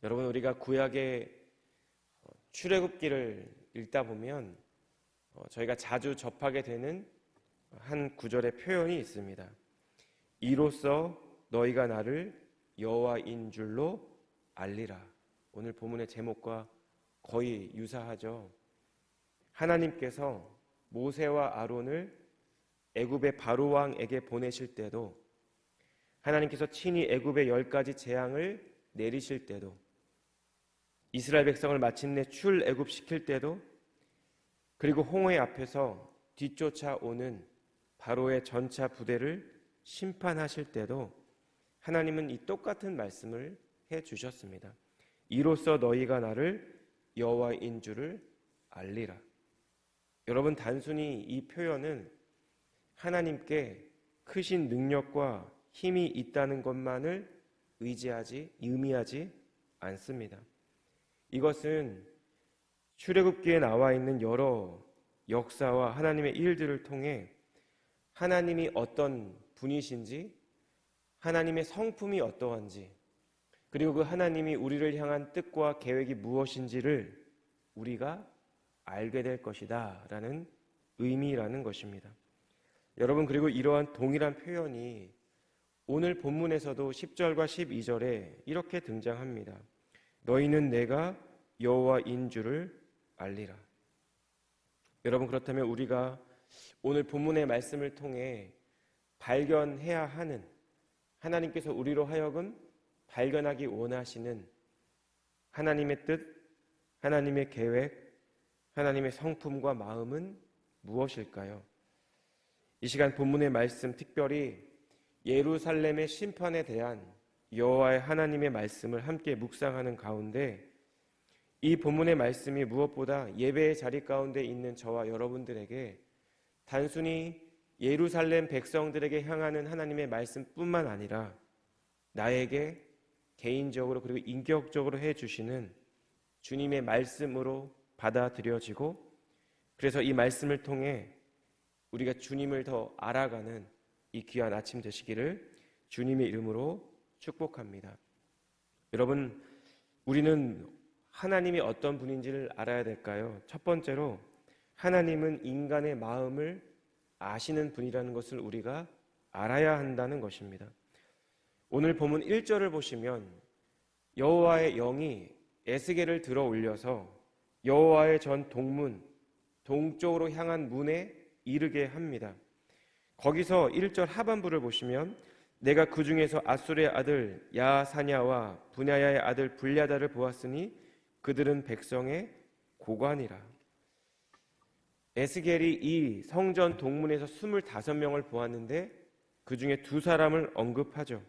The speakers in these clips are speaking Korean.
여러분, 우리가 구약의 출애굽기를 읽다 보면 저희가 자주 접하게 되는 한 구절의 표현이 있습니다. 이로써 너희가 나를 여호와인 줄로 알리라. 오늘 본문의 제목과 거의 유사하죠. 하나님께서 모세와 아론을 애굽의 바로 왕에게 보내실 때도, 하나님께서 친히 애굽의 10가지 재앙을 내리실 때도, 이스라엘 백성을 마침내 출애굽시킬 때도, 그리고 홍해 앞에서 뒤쫓아오는 바로의 전차 부대를 심판하실 때도 하나님은 이 똑같은 말씀을 해주셨습니다. 이로써 너희가 나를 여호와인 줄을 알리라. 여러분, 단순히 이 표현은 하나님께 크신 능력과 힘이 있다는 것만을 의미하지 않습니다. 이것은 출애굽기에 나와 있는 여러 역사와 하나님의 일들을 통해 하나님이 어떤 분이신지, 하나님의 성품이 어떠한지, 그리고 그 하나님이 우리를 향한 뜻과 계획이 무엇인지를 우리가 알게 될 것이다 라는 의미라는 것입니다. 여러분, 그리고 이러한 동일한 표현이 오늘 본문에서도 10절과 12절에 이렇게 등장합니다. 너희는 내가 여호와인 줄을 알리라. 여러분, 그렇다면 우리가 오늘 본문의 말씀을 통해 발견해야 하는, 하나님께서 우리로 하여금 발견하기 원하시는 하나님의 뜻, 하나님의 계획, 하나님의 성품과 마음은 무엇일까요? 이 시간 본문의 말씀, 특별히 예루살렘의 심판에 대한 여호와의 하나님의 말씀을 함께 묵상하는 가운데 이 본문의 말씀이 무엇보다 예배의 자리 가운데 있는 저와 여러분들에게 단순히 예루살렘 백성들에게 향하는 하나님의 말씀뿐만 아니라 나에게 개인적으로 그리고 인격적으로 해주시는 주님의 말씀으로 받아들여지고, 그래서 이 말씀을 통해 우리가 주님을 더 알아가는 이 귀한 아침 되시기를 주님의 이름으로 축복합니다. 여러분, 우리는 하나님이 어떤 분인지를 알아야 될까요? 첫 번째로 하나님은 인간의 마음을 아시는 분이라는 것을 우리가 알아야 한다는 것입니다. 오늘 본문 1절을 보시면 여호와의 영이 에스겔을 들어 올려서 여호와의 전 동문, 동쪽으로 향한 문에 이르게 합니다. 거기서 1절 하반부를 보시면 내가 그 중에서 아수르의 아들 야사냐와 분야야의 아들 불랴다를 보았으니 그들은 백성의 고관이라. 에스겔이 이 성전 동문에서 25명을 보았는데 그 중에 2사람을 언급하죠.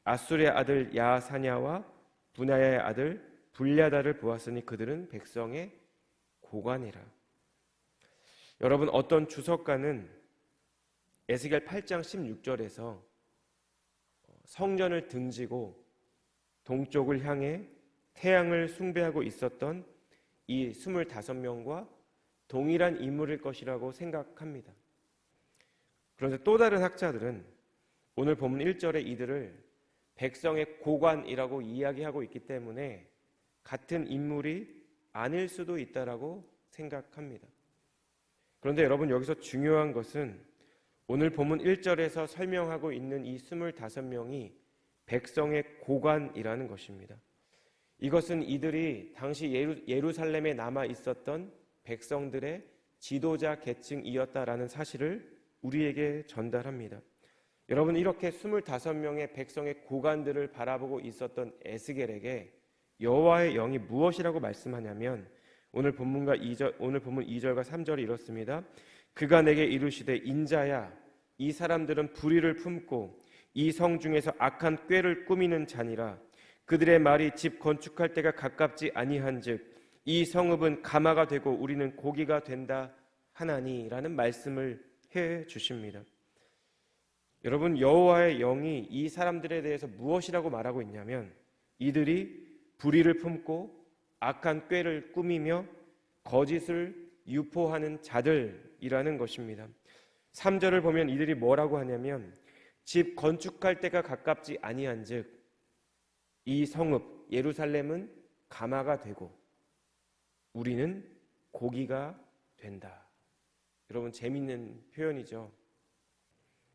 아수르의 아들 야사냐와 분야야의 아들 불랴다를 보았으니 그들은 백성의 고관이라. 여러분, 어떤 주석가는 에스겔 8장 16절에서 성전을 등지고 동쪽을 향해 태양을 숭배하고 있었던 이 25명과 동일한 인물일 것이라고 생각합니다. 그런데 또 다른 학자들은 오늘 본문 1절에 이들을 백성의 고관이라고 이야기하고 있기 때문에 같은 인물이 아닐 수도 있다라고 생각합니다. 그런데 여러분, 여기서 중요한 것은 오늘 본문 1절에서 설명하고 있는 이 25명이 백성의 고관이라는 것입니다. 이것은 이들이 당시 예루살렘에 남아 있었던 백성들의 지도자 계층이었다라는 사실을 우리에게 전달합니다. 여러분, 이렇게 25명의 백성의 고관들을 바라보고 있었던 에스겔에게 여호와의 영이 무엇이라고 말씀하냐면 오늘 본문 2절과 3절이 이렇습니다. 그가 내게 이르시되 인자야, 이 사람들은 불의를 품고 이 성 중에서 악한 꾀를 꾸미는 자니라. 그들의 말이 집 건축할 때가 가깝지 아니한즉 이 성읍은 가마가 되고 우리는 고기가 된다 하나니라는 말씀을 해 주십니다. 여러분, 여호와의 영이 이 사람들에 대해서 무엇이라고 말하고 있냐면 이들이 불의를 품고 악한 꾀를 꾸미며 거짓을 유포하는 자들이라는 것입니다. 3절을 보면 이들이 뭐라고 하냐면 집 건축할 때가 가깝지 아니한즉 이 성읍, 예루살렘은 가마가 되고 우리는 고기가 된다. 여러분, 재밌는 표현이죠.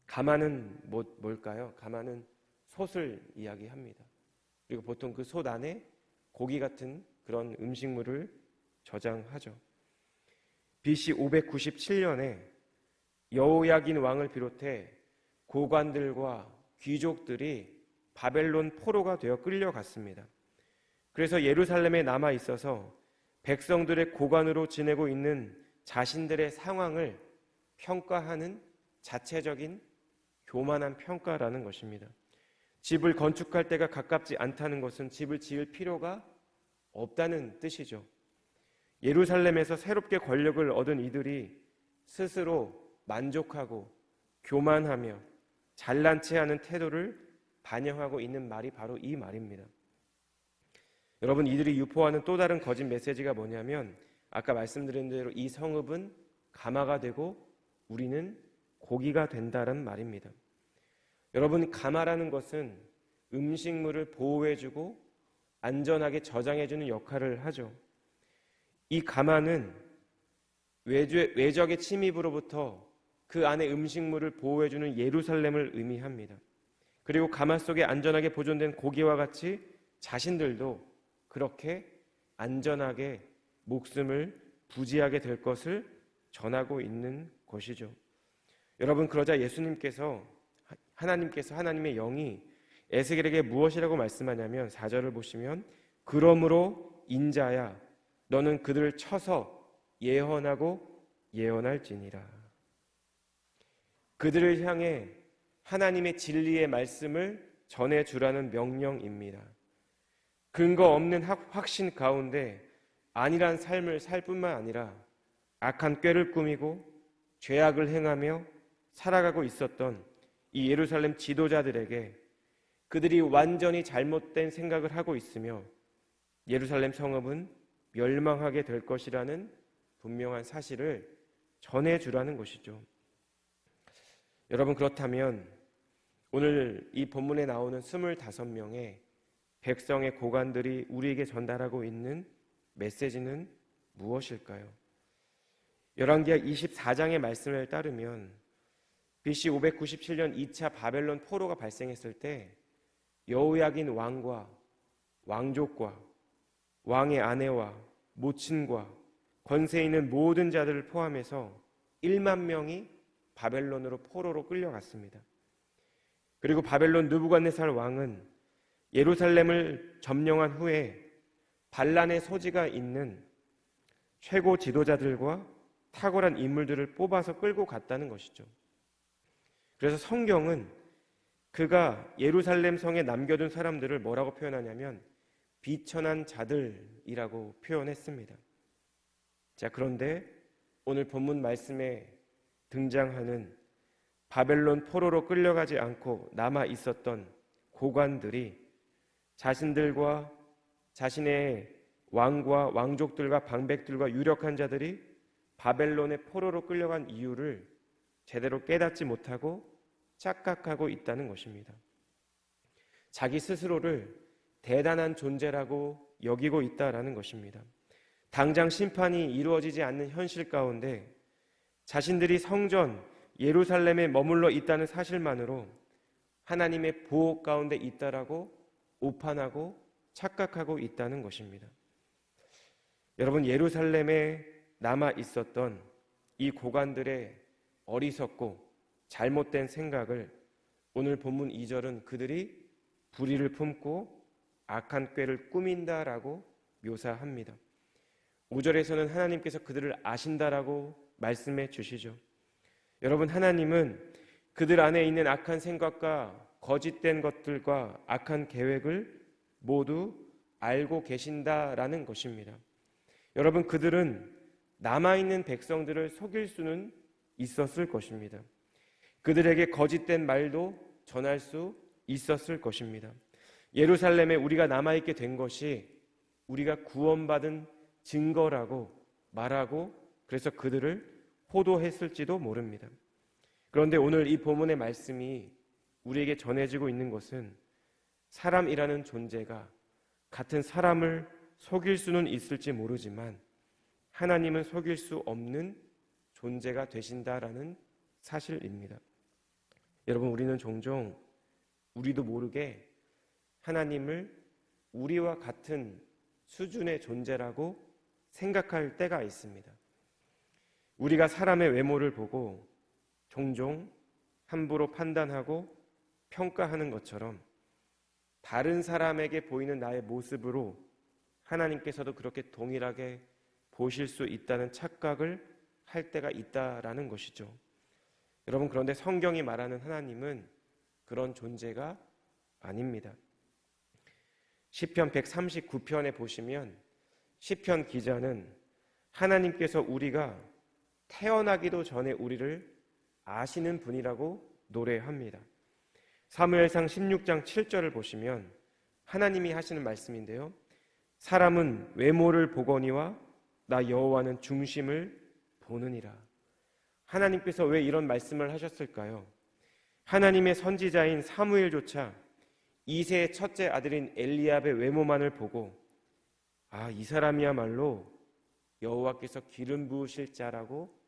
가마는 뭘까요? 가마는 솥을 이야기합니다. 그리고 보통 그 솥 안에 고기 같은 그런 음식물을 저장하죠. BC 597년에 여호야긴 왕을 비롯해 고관들과 귀족들이 바벨론 포로가 되어 끌려갔습니다. 그래서 예루살렘에 남아 있어서 백성들의 고관으로 지내고 있는 자신들의 상황을 평가하는 자체적인 교만한 평가라는 것입니다. 집을 건축할 때가 가깝지 않다는 것은 집을 지을 필요가 없다는 뜻이죠. 예루살렘에서 새롭게 권력을 얻은 이들이 스스로 만족하고 교만하며 잘난 체하는 태도를 반영하고 있는 말이 바로 이 말입니다. 여러분, 이들이 유포하는 또 다른 거짓 메시지가 뭐냐면 아까 말씀드린 대로 이 성읍은 가마가 되고 우리는 고기가 된다는 말입니다. 여러분, 가마라는 것은 음식물을 보호해주고 안전하게 저장해주는 역할을 하죠. 이 가마는 외적의 침입으로부터 그 안에 음식물을 보호해주는 예루살렘을 의미합니다. 그리고 가마 속에 안전하게 보존된 고기와 같이 자신들도 그렇게 안전하게 목숨을 부지하게 될 것을 전하고 있는 것이죠. 여러분, 그러자 하나님의 영이 에스겔에게 무엇이라고 말씀하냐면 4절을 보시면 그러므로 인자야 너는 그들을 쳐서 예언하고 예언할지니라. 그들을 향해 하나님의 진리의 말씀을 전해주라는 명령입니다. 근거 없는 확신 가운데 안일한 삶을 살 뿐만 아니라 악한 꾀를 꾸미고 죄악을 행하며 살아가고 있었던 이 예루살렘 지도자들에게 그들이 완전히 잘못된 생각을 하고 있으며 예루살렘 성읍은 멸망하게 될 것이라는 분명한 사실을 전해주라는 것이죠. 여러분, 그렇다면 오늘 이 본문에 나오는 25명의 백성의 고관들이 우리에게 전달하고 있는 메시지는 무엇일까요? 열왕기하 24장의 말씀을 따르면 BC 597년 2차 바벨론 포로가 발생했을 때 여호야긴 왕과 왕족과 왕의 아내와 모친과 권세 있는 모든 자들을 포함해서 1만 명이 바벨론으로 포로로 끌려갔습니다. 그리고 바벨론 느부갓네살 왕은 예루살렘을 점령한 후에 반란의 소지가 있는 최고 지도자들과 탁월한 인물들을 뽑아서 끌고 갔다는 것이죠. 그래서 성경은 그가 예루살렘 성에 남겨둔 사람들을 뭐라고 표현하냐면 비천한 자들이라고 표현했습니다. 자, 그런데 오늘 본문 말씀에 등장하는 바벨론 포로로 끌려가지 않고 남아 있었던 고관들이 자신들과 자신의 왕과 왕족들과 방백들과 유력한 자들이 바벨론의 포로로 끌려간 이유를 제대로 깨닫지 못하고 착각하고 있다는 것입니다. 자기 스스로를 대단한 존재라고 여기고 있다라는 것입니다. 당장 심판이 이루어지지 않는 현실 가운데 자신들이 성전 예루살렘에 머물러 있다는 사실만으로 하나님의 보호 가운데 있다라고 오판하고 착각하고 있다는 것입니다. 여러분, 예루살렘에 남아 있었던 이 고관들의 어리석고 잘못된 생각을 오늘 본문 2절은 그들이 불의를 품고 악한 꾀를 꾸민다라고 묘사합니다. 5절에서는 하나님께서 그들을 아신다라고 말씀해 주시죠. 여러분, 하나님은 그들 안에 있는 악한 생각과 거짓된 것들과 악한 계획을 모두 알고 계신다라는 것입니다. 여러분, 그들은 남아있는 백성들을 속일 수는 있었을 것입니다. 그들에게 거짓된 말도 전할 수 있었을 것입니다. 예루살렘에 우리가 남아있게 된 것이 우리가 구원받은 증거라고 말하고 그래서 그들을 호도했을지도 모릅니다. 그런데 오늘 이 본문의 말씀이 우리에게 전해지고 있는 것은 사람이라는 존재가 같은 사람을 속일 수는 있을지 모르지만 하나님은 속일 수 없는 존재가 되신다라는 사실입니다. 여러분, 우리는 종종 우리도 모르게 하나님을 우리와 같은 수준의 존재라고 생각할 때가 있습니다. 우리가 사람의 외모를 보고 종종 함부로 판단하고 평가하는 것처럼 다른 사람에게 보이는 나의 모습으로 하나님께서도 그렇게 동일하게 보실 수 있다는 착각을 할 때가 있다라는 것이죠. 여러분, 그런데 성경이 말하는 하나님은 그런 존재가 아닙니다. 시편 139편에 보시면 시편 기자는 하나님께서 우리가 태어나기도 전에 우리를 아시는 분이라고 노래합니다. 사무엘상 16장 7절을 보시면 하나님이 하시는 말씀인데요. 사람은 외모를 보거니와 나 여호와는 중심을 보느니라. 하나님께서 왜 이런 말씀을 하셨을까요? 하나님의 선지자인 사무엘조차 이새의 첫째 아들인 엘리압의 외모만을 보고 이 사람이야말로 여호와께서 기름 부으실 자라고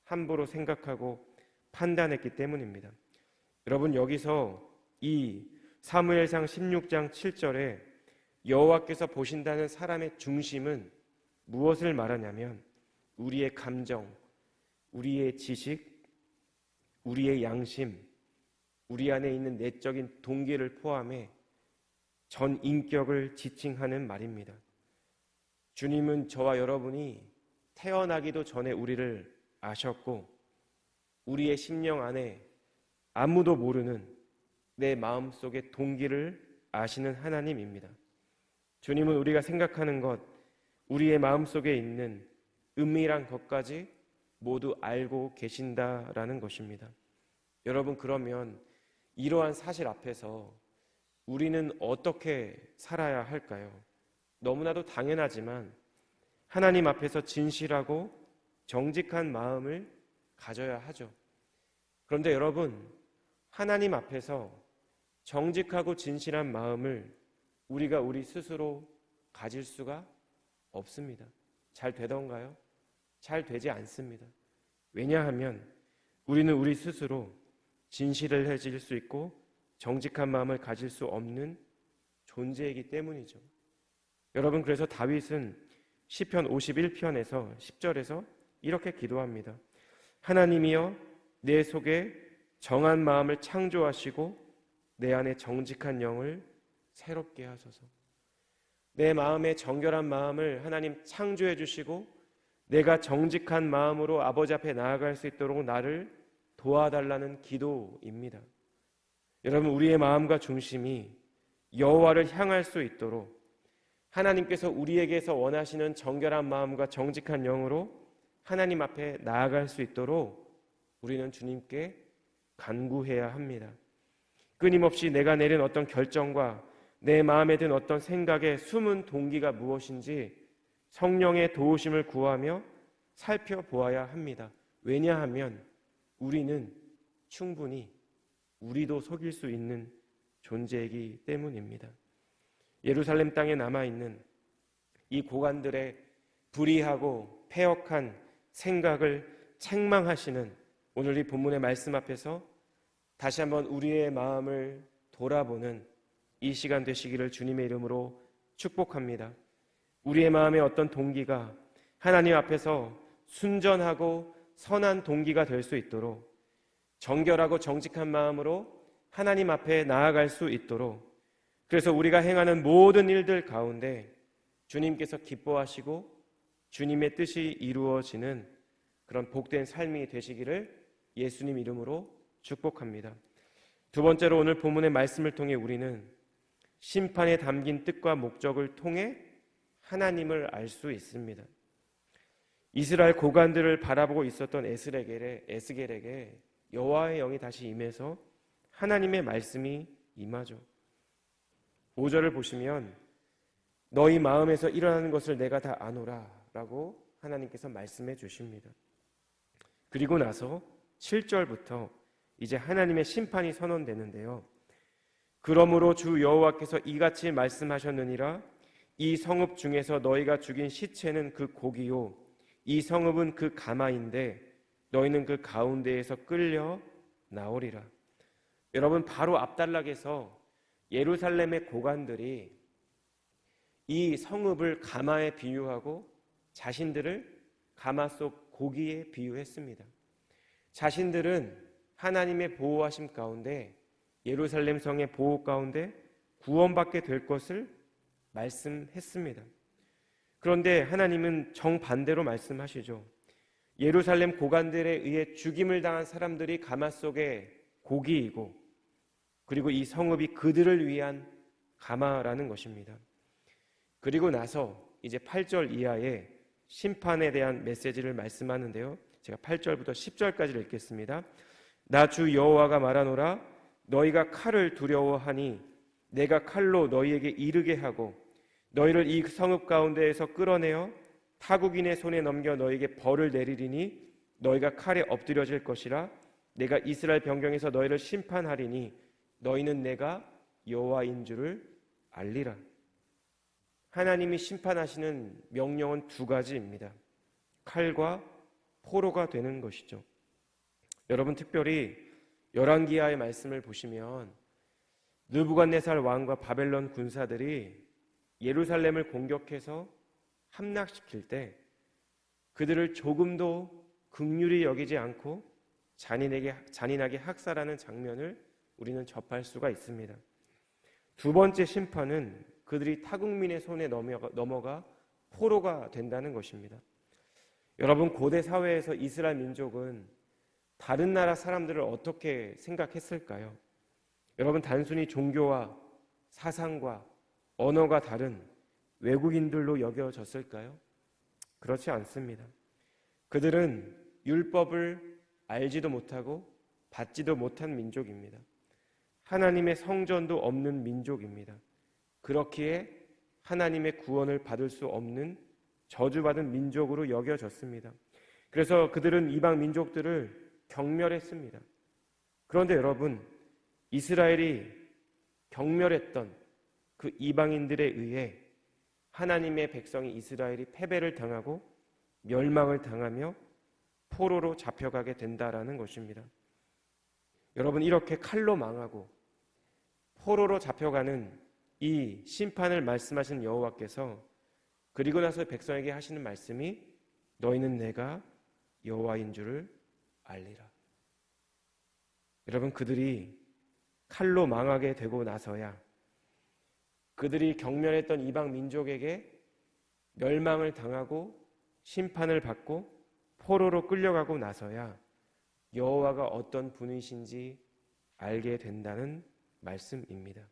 함부로 생각하고 판단했기 때문입니다. 여러분, 여기서 이 사무엘상 16장 7절에 여호와께서 보신다는 사람의 중심은 무엇을 말하냐면 우리의 감정, 우리의 지식, 우리의 양심, 우리 안에 있는 내적인 동기를 포함해 전 인격을 지칭하는 말입니다. 주님은 저와 여러분이 태어나기도 전에 우리를 아셨고 우리의 심령 안에 아무도 모르는 내 마음속의 동기를 아시는 하나님입니다. 주님은 우리가 생각하는 것, 우리의 마음속에 있는 은밀한 것까지 모두 알고 계신다라는 것입니다. 여러분, 그러면 이러한 사실 앞에서 우리는 어떻게 살아야 할까요? 너무나도 당연하지만 하나님 앞에서 진실하고 정직한 마음을 가져야 하죠. 그런데 여러분, 하나님 앞에서 정직하고 진실한 마음을 우리가 우리 스스로 가질 수가 없습니다. 잘 되던가요? 잘 되지 않습니다. 왜냐하면 우리는 우리 스스로 진실해질 수 있고 정직한 마음을 가질 수 없는 존재이기 때문이죠. 여러분, 그래서 다윗은 시편 51편에서 10절에서 이렇게 기도합니다. 하나님이여, 내 속에 정한 마음을 창조하시고 내 안에 정직한 영을 새롭게 하소서. 내 마음에 정결한 마음을 하나님 창조해 주시고 내가 정직한 마음으로 아버지 앞에 나아갈 수 있도록 나를 도와달라는 기도입니다. 여러분, 우리의 마음과 중심이 여호와를 향할 수 있도록 하나님께서 우리에게서 원하시는 정결한 마음과 정직한 영으로 하나님 앞에 나아갈 수 있도록 우리는 주님께 간구해야 합니다. 끊임없이 내가 내린 어떤 결정과 내 마음에 든 어떤 생각의 숨은 동기가 무엇인지 성령의 도우심을 구하며 살펴보아야 합니다. 왜냐하면 우리는 충분히 우리도 속일 수 있는 존재이기 때문입니다. 예루살렘 땅에 남아있는 이 고관들의 불의하고 패역한 생각을 책망하시는 오늘 이 본문의 말씀 앞에서 다시 한번 우리의 마음을 돌아보는 이 시간 되시기를 주님의 이름으로 축복합니다. 우리의 마음의 어떤 동기가 하나님 앞에서 순전하고 선한 동기가 될 수 있도록 정결하고 정직한 마음으로 하나님 앞에 나아갈 수 있도록, 그래서 우리가 행하는 모든 일들 가운데 주님께서 기뻐하시고 주님의 뜻이 이루어지는 그런 복된 삶이 되시기를 예수님 이름으로 축복합니다. 두 번째로 오늘 본문의 말씀을 통해 우리는 심판에 담긴 뜻과 목적을 통해 하나님을 알 수 있습니다. 이스라엘 고관들을 바라보고 있었던 에스겔에게 여호와의 영이 다시 임해서 하나님의 말씀이 임하죠. 5절을 보시면 너희 마음에서 일어나는 것을 내가 다 아노라 라고 하나님께서 말씀해 주십니다. 그리고 나서 7절부터 이제 하나님의 심판이 선언되는데요. 그러므로 주 여호와께서 이같이 말씀하셨느니라. 이 성읍 중에서 너희가 죽인 시체는 그 고기요 이 성읍은 그 가마인데 너희는 그 가운데에서 끌려 나오리라. 여러분, 바로 앞단락에서 예루살렘의 고관들이 이 성읍을 가마에 비유하고 자신들을 가마 속 고기에 비유했습니다. 자신들은 하나님의 보호하심 가운데 예루살렘 성의 보호 가운데 구원받게 될 것을 말씀했습니다. 그런데 하나님은 정반대로 말씀하시죠. 예루살렘 고관들에 의해 죽임을 당한 사람들이 가마 속의 고기이고 그리고 이 성읍이 그들을 위한 가마라는 것입니다. 그리고 나서 이제 8절 이하에 심판에 대한 메시지를 말씀하는데요. 제가 8절부터 10절까지를 읽겠습니다. 나 주 여호와가 말하노라. 너희가 칼을 두려워하니 내가 칼로 너희에게 이르게 하고 너희를 이 성읍 가운데에서 끌어내어 타국인의 손에 넘겨 너희에게 벌을 내리리니 너희가 칼에 엎드려질 것이라. 내가 이스라엘 변경에서 너희를 심판하리니 너희는 내가 여호와인 줄을 알리라. 하나님이 심판하시는 명령은 두 가지입니다. 칼과 포로가 되는 것이죠. 여러분, 특별히 열왕기하의 말씀을 보시면 느부갓네살 왕과 바벨론 군사들이 예루살렘을 공격해서 함락시킬 때 그들을 조금도 긍휼히 여기지 않고 잔인하게 학살하는 장면을 우리는 접할 수가 있습니다. 두 번째 심판은 그들이 타국민의 손에 넘어가 포로가 된다는 것입니다. 여러분, 고대 사회에서 이스라엘 민족은 다른 나라 사람들을 어떻게 생각했을까요? 여러분, 단순히 종교와 사상과 언어가 다른 외국인들로 여겨졌을까요? 그렇지 않습니다. 그들은 율법을 알지도 못하고 받지도 못한 민족입니다. 하나님의 성전도 없는 민족입니다. 그렇기에 하나님의 구원을 받을 수 없는 저주받은 민족으로 여겨졌습니다. 그래서 그들은 이방 민족들을 경멸했습니다. 그런데 여러분, 이스라엘이 경멸했던 그 이방인들에 의해 하나님의 백성이 이스라엘이 패배를 당하고 멸망을 당하며 포로로 잡혀가게 된다라는 것입니다. 여러분, 이렇게 칼로 망하고 포로로 잡혀가는 이 심판을 말씀하신 여호와께서 그리고 나서 백성에게 하시는 말씀이 너희는 내가 여호와인 줄을 알리라. 여러분, 그들이 칼로 망하게 되고 나서야 그들이 경멸했던 이방 민족에게 멸망을 당하고 심판을 받고 포로로 끌려가고 나서야 여호와가 어떤 분이신지 알게 된다는 말씀입니다.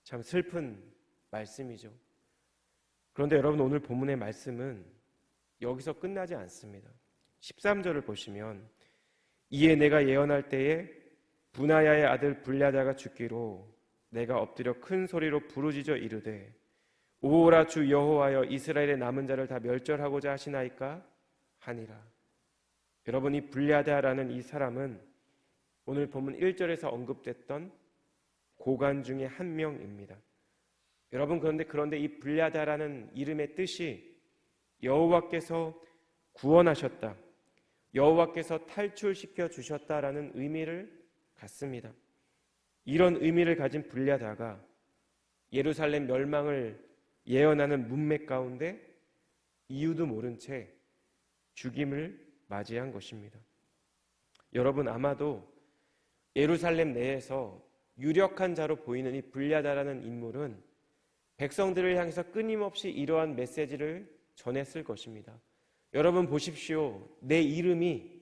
참 슬픈 말씀이죠. 그런데 여러분, 오늘 본문의 말씀은 여기서 끝나지 않습니다. 13절을 보시면 이에 내가 예언할 때에 분하야의 아들 블랴다가 죽기로 내가 엎드려 큰 소리로 부르짖어 이르되 오라 주 여호와여 이스라엘의 남은 자를 다 멸절하고자 하시나이까 하니라. 여러분, 이 블랴다라는 이 사람은 오늘 본문 1절에서 언급됐던 고관 중에 한 명입니다. 여러분, 그런데 이 블랴다라는 이름의 뜻이 여호와께서 구원하셨다, 여호와께서 탈출시켜 주셨다라는 의미를 갖습니다. 이런 의미를 가진 블랴다가 예루살렘 멸망을 예언하는 문맥 가운데 이유도 모른 채 죽임을 맞이한 것입니다. 여러분, 아마도 예루살렘 내에서 유력한 자로 보이는 이 블랴다라는 인물은 백성들을 향해서 끊임없이 이러한 메시지를 전했을 것입니다. 여러분 보십시오. 내 이름이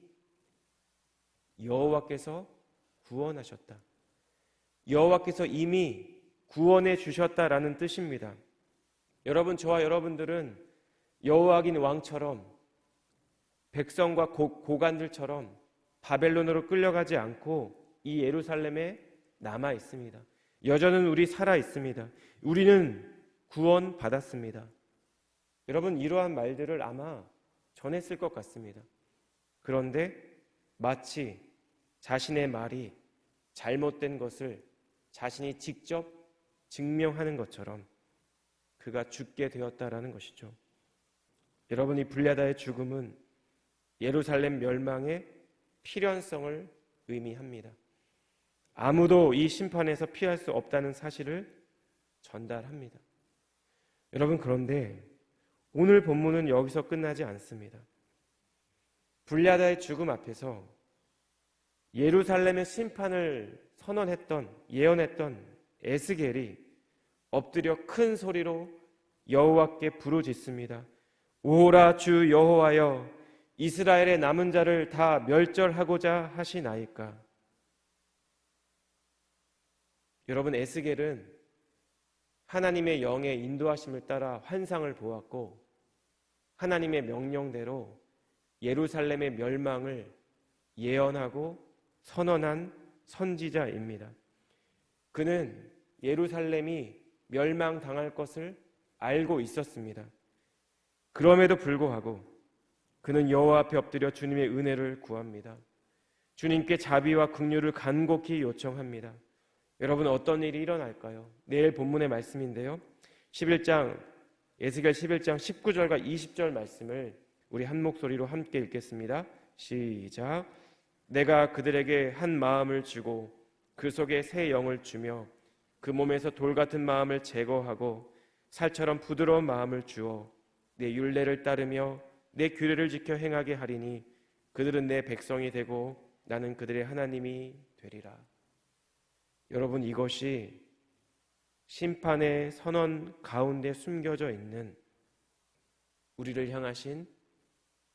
여호와께서 구원하셨다, 여호와께서 이미 구원해 주셨다라는 뜻입니다. 여러분, 저와 여러분들은 여호와긴 왕처럼 백성과 고관들처럼 바벨론으로 끌려가지 않고 이 예루살렘에 남아 있습니다. 여전히 우리 살아 있습니다. 우리는 구원 받았습니다. 여러분, 이러한 말들을 아마 전했을 것 같습니다. 그런데 마치 자신의 말이 잘못된 것을 자신이 직접 증명하는 것처럼 그가 죽게 되었다라는 것이죠. 여러분, 이 불리하다의 죽음은 예루살렘 멸망의 필연성을 의미합니다. 아무도 이 심판에서 피할 수 없다는 사실을 전달합니다. 여러분, 그런데 오늘 본문은 여기서 끝나지 않습니다. 불리하다의 죽음 앞에서 예루살렘의 심판을 예언했던 에스겔이 엎드려 큰 소리로 여호와께 부르짖습니다. 오라 주 여호와여, 이스라엘의 남은 자를 다 멸절하고자 하시나이까. 여러분, 에스겔은 하나님의 영의 인도하심을 따라 환상을 보았고 하나님의 명령대로 예루살렘의 멸망을 예언하고 선언한 선지자입니다. 그는 예루살렘이 멸망당할 것을 알고 있었습니다. 그럼에도 불구하고 그는 여호와 앞에 엎드려 주님의 은혜를 구합니다. 주님께 자비와 긍휼을 간곡히 요청합니다. 여러분, 어떤 일이 일어날까요? 내일 본문의 말씀인데요, 에스겔 11장 19절과 20절 말씀을 우리 한 목소리로 함께 읽겠습니다. 시작. 내가 그들에게 한 마음을 주고 그 속에 새 영을 주며 그 몸에서 돌 같은 마음을 제거하고 살처럼 부드러운 마음을 주어 내 율례를 따르며 내 규례를 지켜 행하게 하리니 그들은 내 백성이 되고 나는 그들의 하나님이 되리라. 여러분, 이것이 심판의 선언 가운데 숨겨져 있는 우리를 향하신,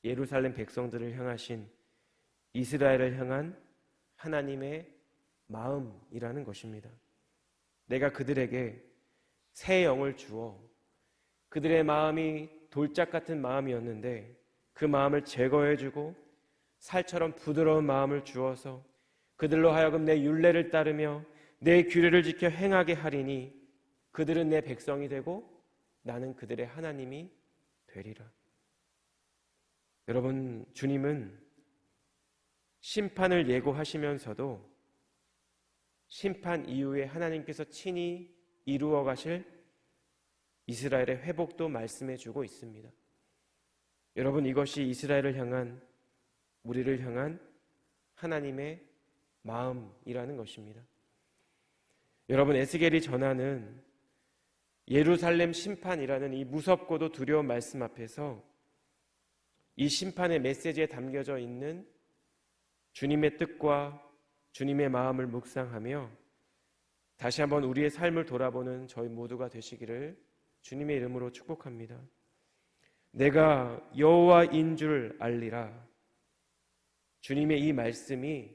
예루살렘 백성들을 향하신, 이스라엘을 향한 하나님의 마음이라는 것입니다. 내가 그들에게 새 영을 주어 그들의 마음이 돌짝 같은 마음이었는데 그 마음을 제거해주고 살처럼 부드러운 마음을 주어서 그들로 하여금 내 율례를 따르며 내 규례를 지켜 행하게 하리니 그들은 내 백성이 되고 나는 그들의 하나님이 되리라. 여러분, 주님은 심판을 예고하시면서도 심판 이후에 하나님께서 친히 이루어 가실 이스라엘의 회복도 말씀해 주고 있습니다. 여러분, 이것이 이스라엘을 향한, 우리를 향한 하나님의 마음이라는 것입니다. 여러분, 에스겔이 전하는 예루살렘 심판이라는 이 무섭고도 두려운 말씀 앞에서 이 심판의 메시지에 담겨져 있는 주님의 뜻과 주님의 마음을 묵상하며 다시 한번 우리의 삶을 돌아보는 저희 모두가 되시기를 주님의 이름으로 축복합니다. 내가 여호와인 줄 알리라. 주님의 이 말씀이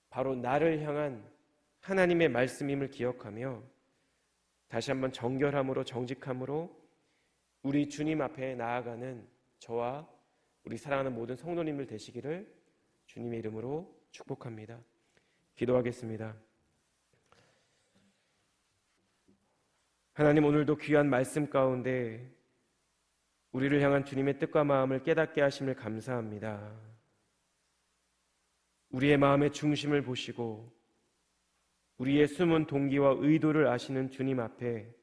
바로 나를 향한 하나님의 말씀임을 기억하며 다시 한번 정결함으로, 정직함으로 우리 주님 앞에 나아가는 저와 우리 사랑하는 모든 성도님들 되시기를 주님의 이름으로 축복합니다. 기도하겠습니다. 하나님, 오늘도 귀한 말씀 가운데 우리를 향한 주님의 뜻과 마음을 깨닫게 하심을 감사합니다. 우리의 마음의 중심을 보시고 우리의 숨은 동기와 의도를 아시는 주님 앞에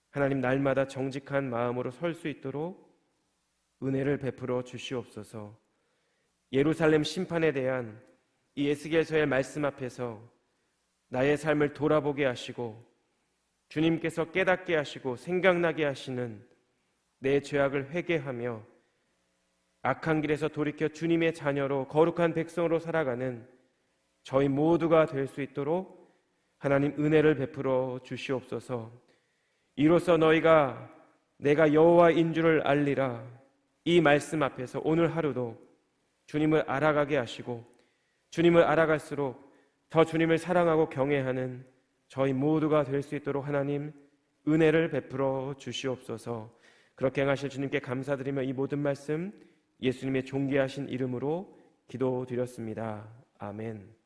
하나님, 날마다 정직한 마음으로 설 수 있도록 은혜를 베풀어 주시옵소서. 예루살렘 심판에 대한 이 에스겔서의 말씀 앞에서 나의 삶을 돌아보게 하시고 주님께서 깨닫게 하시고 생각나게 하시는 내 죄악을 회개하며 악한 길에서 돌이켜 주님의 자녀로 거룩한 백성으로 살아가는 저희 모두가 될 수 있도록 하나님 은혜를 베풀어 주시옵소서. 이로써 너희가 내가 여호와인 줄을 알리라, 이 말씀 앞에서 오늘 하루도 주님을 알아가게 하시고 주님을 알아갈수록 더 주님을 사랑하고 경외하는 저희 모두가 될 수 있도록 하나님 은혜를 베풀어 주시옵소서. 그렇게 행하실 주님께 감사드리며 이 모든 말씀 예수님의 존귀하신 이름으로 기도드렸습니다. 아멘.